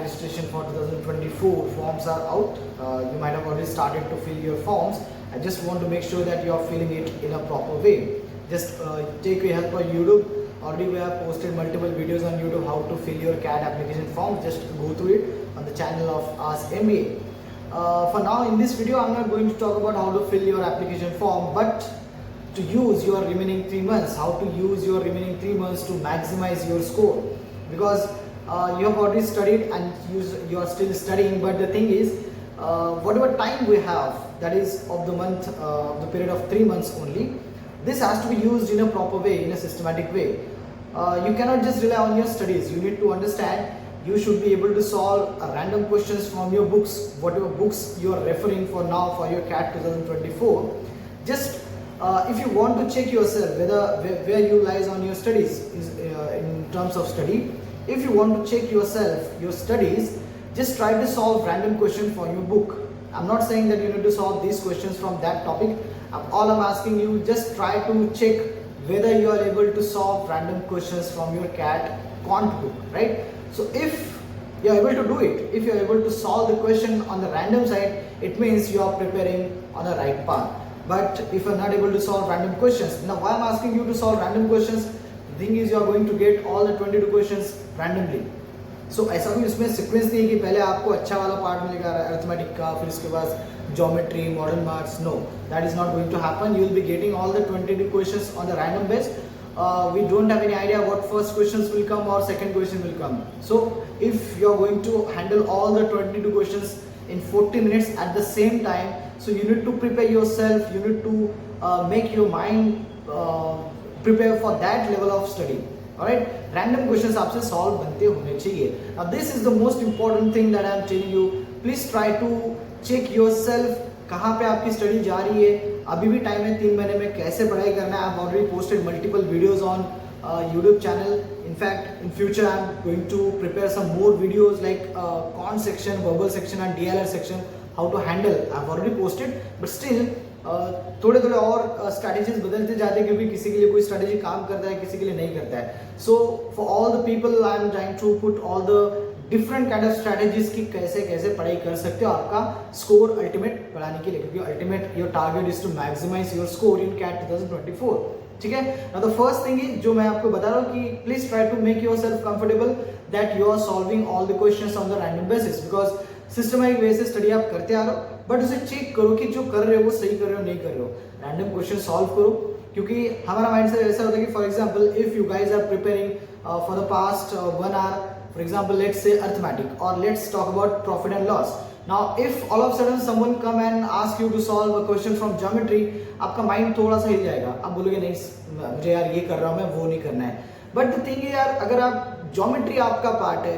registration for 2024 forms are out. You might have already started to fill your forms. I just want to make sure that you are filling it in a proper way. Just take your help on YouTube. Already we have posted multiple videos on YouTube how to fill your CAT application form. Just go through it on the channel of Ask MBA. For now, in this video, I'm not going to talk about how to fill your application form, but to use your remaining 3 months, how to use your remaining 3 months to maximize your score. Because you have already studied and you are still studying, but the thing is, whatever time we have, that is of the month, the period of 3 months only, this has to be used in a proper way, in a systematic way. You cannot just rely on your studies. You need to understand you should be able to solve random questions from your books, whatever books you are referring for now for your CAT 2024. Just if you want to check yourself where you lies on your studies in terms of study, if you want to check yourself, your studies, just try to solve random questions from your book. I'm not saying that you need to solve these questions from that topic. All I'm asking you, just try to check whether you are able to solve random questions from your CAT quant book, right? So if you are able to do it, if you are able to solve the question on the random side, it means you are preparing on the right path. But if you are not able to solve random questions, now why I'm asking you to solve random questions, the thing is you are going to get all the 22 questions randomly. So ऐसा भी इसमें sequence नहीं है कि पहले आपको अच्छा वाला पार्ट मिलेगा अरिथमेटिक का, फिर उसके बाद geometry, modern maths. No, that is not going to happen. You will be getting all the 22 questions on the random base. We don't have any idea what first questions will come or second question will come. So if you are going to handle all the 22 questions in 40 minutes at the same time, so you need to prepare yourself, you need to make your mind prepare for that level of study. Alright, random questions आपसे solve बनते होने चाहिए. Now this is the most important thing that I am telling you. Please try to check yourself. कहाँ पे आपकी study जा रही है, अभी भी टाइम है 3 महीने में कैसे पढ़ाई करना है. I have already posted multiple videos on YouTube channel. In fact, in future I am going to prepare some more videos like quant section, verbal section and DLR section, how to handle. I have already posted, but still थोड़े थोड़े और strategies बदलते जाते हैं क्योंकि किसी के लिए कोई स्ट्रैटेजी काम करता है, किसी के लिए नहीं करता है. So for all the people I am trying to put all the different kind of strategies की कैसे पढ़ाई कर सकते हो आपका स्कोर अल्टीमेट बढ़ाने के लिए, क्योंकि ultimate your target is to maximise your score in CAT 2024. ठीक है. Now the first thing is जो मैं आपको बता रहा हूँ कि please try to make yourself comfortable that you are solving all the questions on the random basis. Because systematic way से स्टडी आप करते आ रहे हो, बट उसे चेक करो कि जो कर रहे हो वो सही कर रहे हो नहीं कर रहे हो. रैंडम क्वेश्चन सॉल्व करो, क्योंकि हमारा माइंड से ऐसा होता है कि for example if you guys are preparing for the past 1 hour, for example let's say arithmetic, or let's talk about profit and loss. Now if all of a sudden someone come and ask you to solve a question from geometry, आपका mind थोड़ा सा हिल जाएगा. आप बोलोगे नहीं मुझे यार ये कर रहा हूँ मैं, वो नहीं करना है. बट द थिंग इज यार, अगर आप ज्योमेट्री आपका पार्ट है,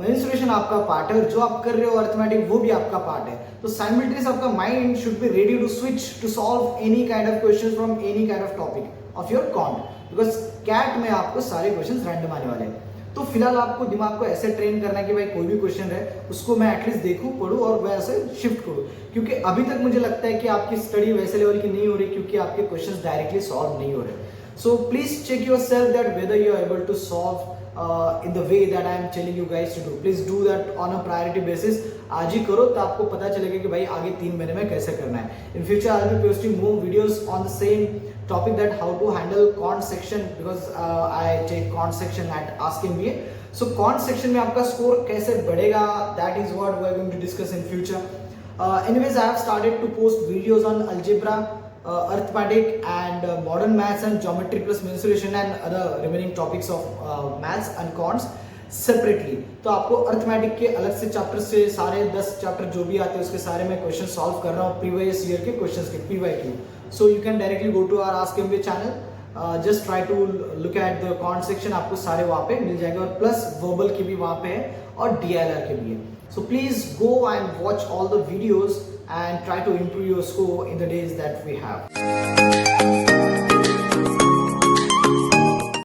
मेंसुरेशन आपका पार्ट है, और जो आप कर रहे हो अरिथमेटिक वो भी आपका पार्ट है, तो साइमल्टेनियस आपका mind should be ready to switch to solve any kind of questions from any kind of topic of your quant. Because CAT में आपको सारे क्वेश्चंस रैंडम आने वाले हैं. तो फिलहाल आपको दिमाग को ऐसे ट्रेन करना है कि भाई कोई भी क्वेश्चन है उसको मैं एटलीस्ट देखूं, पढ़ूं और वैसे शिफ्ट करूं. क्योंकि अभी तक मुझे लगता है कि आपकी स्टडी वैसे लेवल की नहीं हो रही क्योंकि आपके क्वेश्चंस डायरेक्टली सॉल्व नहीं हो रहे. So please check yourself that whether you are able to solve in the way that I am telling you guys to do. Please do that on a priority basis. आज ही करो तो आपको पता चलेगा कि भाई आगे 3 महीने में कैसे करना है. In future I will be posting more videos on the same topic, that how to handle quant section, because I take quant section at Ask MBA. So quant section में आपका स्कोर कैसे बढ़ेगा, that is what we are going to discuss in future. Anyways, I have started to post videos on algebra, arithmetic and modern maths and geometry plus mensuration and other remaining topics of maths and quants separately. तो आपको arithmetic के अलग से chapter से सारे 10 chapter जो भी आते हैं उसके सारे मैं क्वेश्चन सॉल्व कर रहा हूँ प्रीवियस ईयर के क्वेश्चंस के PYQ. So you can directly go to our ask MBA channel, just try to look at the quant section, आपको सारे वहाँ पे मिल जाएंगे, और प्लस वर्बल के भी वहाँ पे है और DLR के भी है. So please go and watch all the videos and try to improve your score in the days that we have.